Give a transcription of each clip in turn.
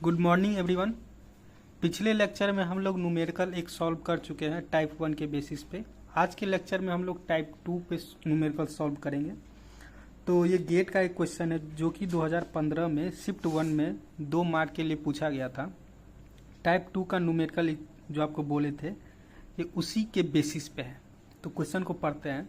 Good morning everyone. पिछले lecture में हम लोग न्यूमेरिकल एक सॉल्व कर चुके हैं टाइप 1 के बेसिस पे। आज के लेक्चर में हम लोग टाइप 2 पे न्यूमेरिकल सॉल्व करेंगे। तो ये गेट का एक क्वेश्चन है जो कि 2015 में शिफ्ट 1 में 2 मार्क के लिए पूछा गया था। टाइप 2 का न्यूमेरिकल जो आपको बोले थे ये उसी के बेसिस पे है। तो क्वेश्चन को पढ़ते हैं।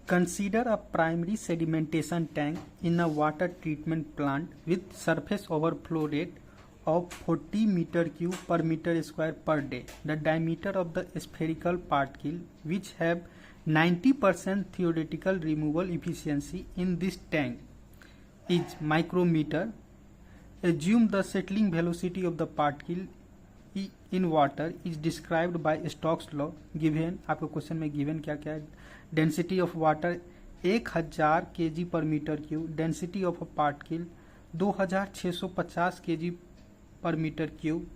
Consider a primary sedimentation tank in a water treatment plant with surface overflow rate of 40 meter cube per meter square per day. The diameter of the spherical particle which have 90% theoretical removal efficiency in this tank is micrometer. Assume the settling velocity of the particle in water is described by Stokes law. Given आपको question में given क्या क्या है। Density of water 1000 kg per metre cube, density of a particle 2650 kg per metre cube,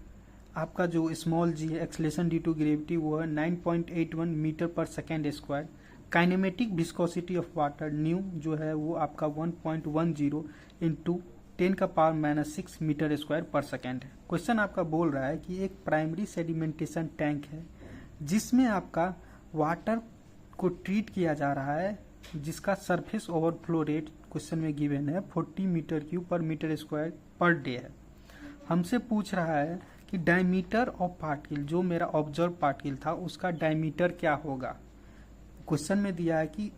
आपका जो small जी है acceleration due to gravity वो है 9.81 मीटर पर second square. Kinematic viscosity of water new जो है वो आपका 1.10 इंटू 10⁻⁻6 मीटर स्क्वायर पर सेकेंड है। क्वेश्चन आपका बोल रहा है कि एक प्राइमरी सेडिमेंटेशन टैंक है जिसमें आपका वाटर को ट्रीट किया जा रहा है जिसका सरफेस ओवरफ्लो रेट क्वेश्चन में गिवन है 40 metre cube per metre square per day है। हमसे पूछ रहा है कि डायमीटर ऑफ पार्टिकल, जो मेरा ऑब्जर्व पार्टिकल था उसका डायमीटर क्या होगा। क्वेश्चन में दिया है कि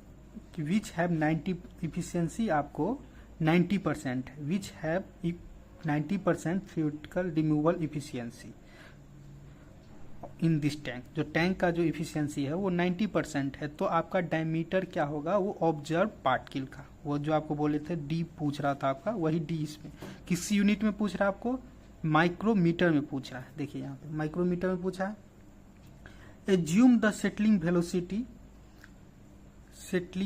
विच हैव 90 इफिशियंसी आपको 90% है, which have 90% theoretical removal efficiency in this tank. जो टैंक का जो इफिशियंसी है वो 90% है। तो आपका डायमीटर क्या होगा वो ऑब्जर्व पार्टिकल का, वो जो आपको बोले थे डी पूछ रहा था आपका, वही डी इसमें किस यूनिट में पूछ रहा है आपको, माइक्रोमीटर में पूछ रहा है। देखिए यहाँ पे माइक्रोमीटर में पूछा है। Assume the settling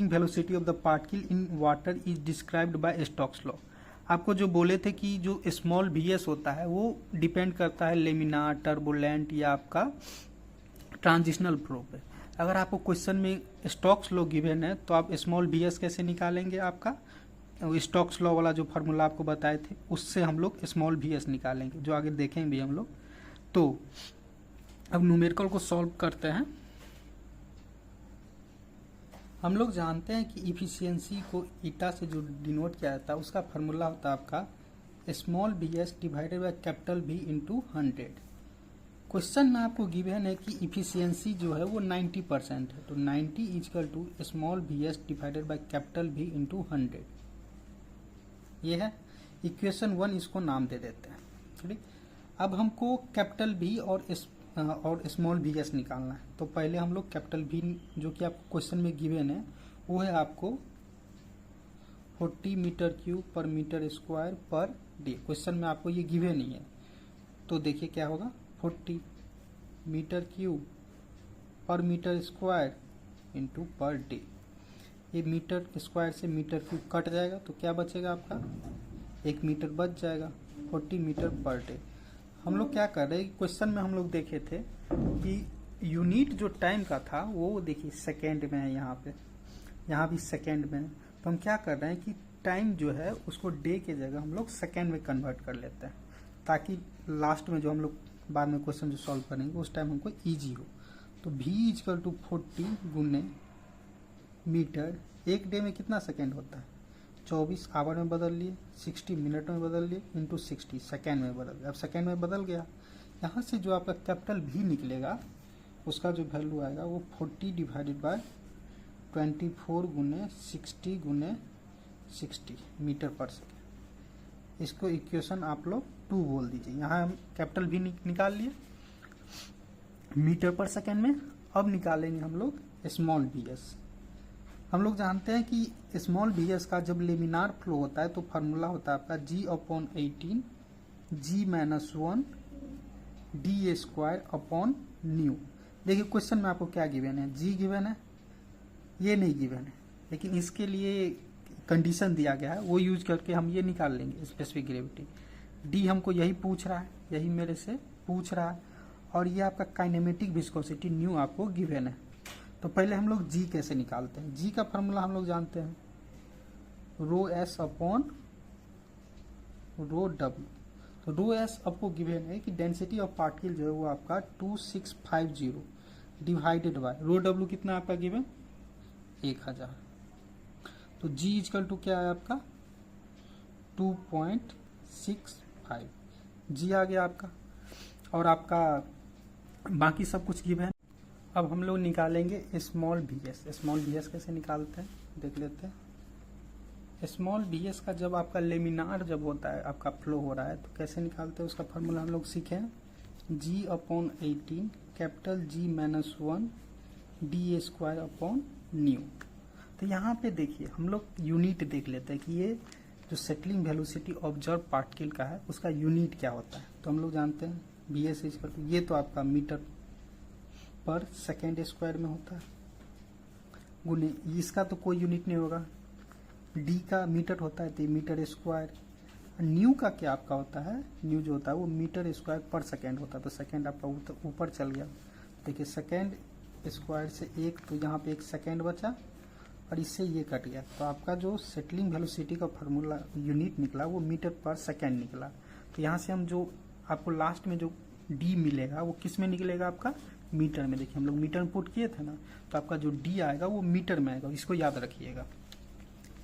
velocity of the particle in water is described bye Stokes law. आपको जो बोले थे कि जो स्मॉल वीएस होता है वो डिपेंड करता है लेमिनार, टर्बुलेंट या आपका ट्रांजिशनल फ्लो पे। अगर आपको क्वेश्चन में स्टोक्स लॉ गिवन है तो आप स्मॉल वीएस कैसे निकालेंगे, आपका स्टोक्स लॉ वाला जो फार्मूला आपको बताए थे उससे हम लोग स्मॉल वीएस निकालेंगे, जो आगे देखेंगे भी हम लोग। तो अब न्यूमेरिकल को सॉल्व करते हैं। हम लोग जानते हैं कि इफिशियंसी को ईटा से जो डिनोट किया जाता है उसका फार्मूला होता है आपका small B S divided by capital B into 100। Question में आपको गिवन है कि इफिशियंसी जो है वो 90% है, तो 90 equal to small B S divided by capital B into 100। ये है इक्वेशन 1, इसको नाम दे देते हैं। ठीक, अब हमको कैपिटल बी और स्मॉल बी एस निकालना है। तो पहले हम लोग कैपिटल बी जो कि आपको क्वेश्चन में गिवन है वो है आपको 40 metre cube per metre square per day. Question में आपको ये गिवन नहीं है, तो देखिए क्या होगा, 40 metre cube per metre square into per day. ये मीटर स्क्वायर से मीटर क्यूब कट जाएगा तो क्या बचेगा आपका, 1 मीटर बच जाएगा। 40 मीटर पर डे। हम लोग क्या कर रहे हैं, क्वेश्चन में हम लोग देखे थे कि यूनिट जो टाइम का था वो देखिए सेकेंड में है, यहाँ भी सेकेंड में है। तो हम क्या कर रहे हैं कि टाइम जो है उसको डे के जगह हम लोग सेकेंड में कन्वर्ट कर लेते हैं, ताकि लास्ट में जो हम लोग बाद में क्वेश्चन जो सॉल्व करेंगे उस टाइम हमको ईजी हो। तो v इजकल टू 40 गुने मीटर, एक डे में कितना सेकेंड होता है, 24 आवर में बदल लिए, 60 मिनट में बदल लिए, इंटू 60 सेकेंड में बदल गया। अब सेकेंड में बदल गया, यहाँ से जो आपका कैपिटल भी निकलेगा उसका जो वैल्यू आएगा वो 40 डिवाइडेड बाय 24 गुने 60 गुने 60 मीटर पर सेकेंड। इसको इक्वेशन आप लोग 2 बोल दीजिए। यहाँ हम कैपिटल भी निकाल लिए मीटर पर सेकेंड में। अब निकालेंगे हम लोग स्मॉल बी एस। हम लोग जानते हैं कि स्मॉल बी एस का जब लेमिनार फ्लो होता है तो फार्मूला होता है आपका G/18 G-1 D square upon new. देखिए क्वेश्चन में आपको क्या गिवन है, G गिवन है, ये नहीं गिवन है, लेकिन इसके लिए कंडीशन दिया गया है, वो यूज करके हम ये निकाल लेंगे स्पेसिफिक ग्रेविटी। डी हमको यही पूछ रहा है, यही मेरे से पूछ रहा है, और ये आपका काइनेमेटिक विस्कोसिटी न्यू आपको गिवन है। तो पहले हम लोग जी कैसे निकालते हैं। जी का फॉर्मूला हम लोग जानते हैं, rho S upon rho W. तो रो एस आपको गिवन है कि डेंसिटी ऑफ पार्टिकल जो है वो आपका 2650 डिवाइडेड बाय रो डब्ल्यू कितना आपका गिवन 1000। तो जी इजकल टू क्या है आपका 2.65 जी आ गया आपका, और आपका बाकी सब कुछ गिवन है। अब हम लोग निकालेंगे small B S. Small B S कैसे निकालते हैं देख लेते हैं। स्मॉल बी एस का जब आपका लेमिनार जब होता है, आपका फ्लो हो रहा है, तो कैसे निकालते हैं उसका फार्मूला हम लोग सीखे हैं। G upon 18 capital G -1 D square upon nu. तो यहाँ पे देखिए हम लोग यूनिट देख लेते हैं कि ये जो सेटलिंग वेलोसिटी ऑब्जर्व पार्टिकल का है उसका यूनिट क्या होता है। तो हम लोग जानते हैं बी एस इक्वल टू, ये तो आपका मीटर पर सेकेंड स्क्वायर में होता है, गुने इसका तो कोई यूनिट नहीं होगा, डी का मीटर होता है तो मीटर स्क्वायर। न्यू का क्या आपका होता है, न्यू जो होता है वो मीटर स्क्वायर पर सेकेंड होता है, तो सेकेंड आपका ऊपर चल गया। देखिए सेकेंड स्क्वायर से एक, तो यहाँ पे एक सेकेंड बचा और इससे ये कट गया, तो आपका जो सेटलिंग वेलोसिटी का फार्मूला यूनिट निकला वो मीटर पर सेकेंड निकला। तो यहाँ से हम जो आपको लास्ट में जो डी मिलेगा वो किस में निकलेगा आपका मीटर में। देखिए हम लोग मीटर में पुट किए थे ना, तो आपका जो डी आएगा वो मीटर में आएगा, इसको याद रखिएगा।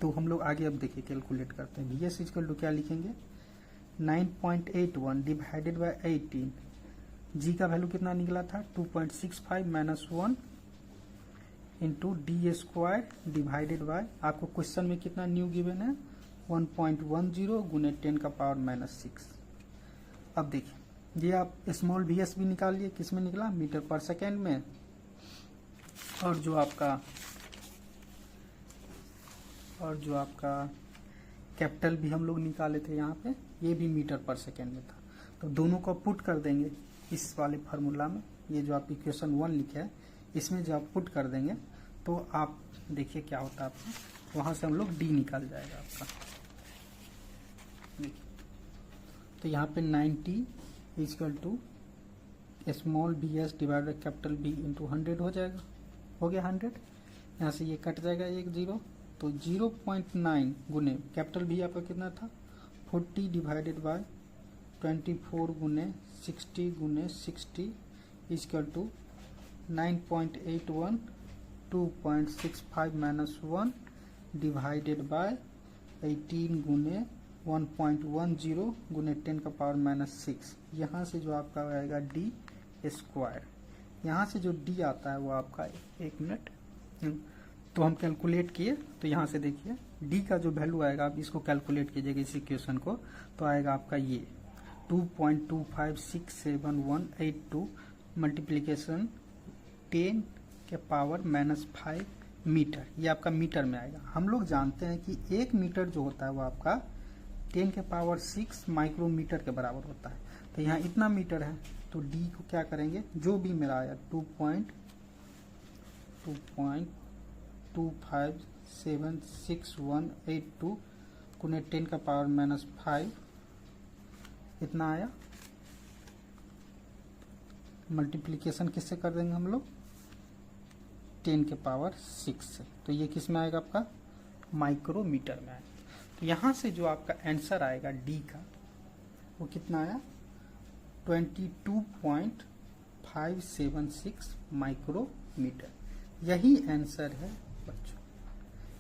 तो हम लोग आगे अब देखिए कैलकुलेट करते हैं। वी एस इक्वल टू क्या लिखेंगे 9.81 डिवाइडेड बाय 18। जी का वैल्यू कितना निकला था 2.65 minus 1 into D square divided by, आपको क्वेश्चन में कितना न्यू गिवन है 1.10 गुने 10 का पावर -6। अब देखिए ये आप स्मॉल वी एस भी निकाल लिए, किस में निकला मीटर पर सेकेंड में, और जो आपका कैपिटल भी हम लोग निकाले थे यहाँ पे, ये भी मीटर पर सेकेंड में था। तो दोनों को पुट कर देंगे इस वाले फार्मूला में, ये जो आप इक्वेशन 1 लिखे है इसमें जो आप पुट कर देंगे तो आप देखिए क्या होता है आपका, वहां से हम लोग डी निकल जाएगा आपका। देखिए तो यहाँ पे 90 equal to small B S divide by capital B into 100 हो जाएगा, हो गया 100। यहाँ से ये कट जाएगा एक जीरो, तो 0.9 गुने कैपिटल बी आपका कितना था 40 डिवाइडेड बाय 24 गुने 60 गुने 60 equal to 9.81 2.65 minus 1 divided by 18 गुने 1.10 गुने 10 का पावर -6। यहाँ से जो आपका आएगा डी स्क्वायर, यहाँ से जो डी आता है वो आपका, एक मिनट, तो हम कैलकुलेट किए तो यहाँ से देखिए डी का जो वैल्यू आएगा, आप इसको कैलकुलेट कीजिएगा इस इक्वेशन को, तो आएगा आपका ये 2.25678182 मल्टीप्लीकेशन 10 के पावर -5 मीटर, ये आपका मीटर में आएगा। हम लोग जानते हैं कि 1 मीटर जो होता है वो आपका 10 के पावर 6 माइक्रोमीटर के बराबर होता है। तो यहाँ इतना मीटर है, तो डी को क्या करेंगे, जो भी मेरा आया 2.25676182 गुने 10 का पावर -5 इतना आया। मल्टीप्लिकेशन किससे कर देंगे हम लोग 10 के पावर 6 से, तो ये किस में आएगा आपका माइक्रोमीटर में आएगा। तो यहाँ से जो आपका आंसर आएगा डी का वो कितना आया 22.576 माइक्रोमीटर। यही आंसर है बच्चों,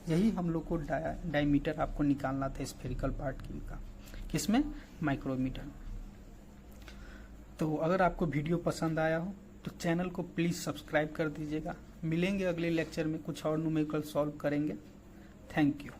यही हम लोग को डायमीटर आपको निकालना था स्फेरिकल पार्टिकल का, किसमें माइक्रोमीटर में। तो अगर आपको वीडियो पसंद आया हो तो चैनल को प्लीज़ सब्सक्राइब कर दीजिएगा। मिलेंगे अगले लेक्चर में, कुछ और न्यूमेरिकल सॉल्व करेंगे। Thank you.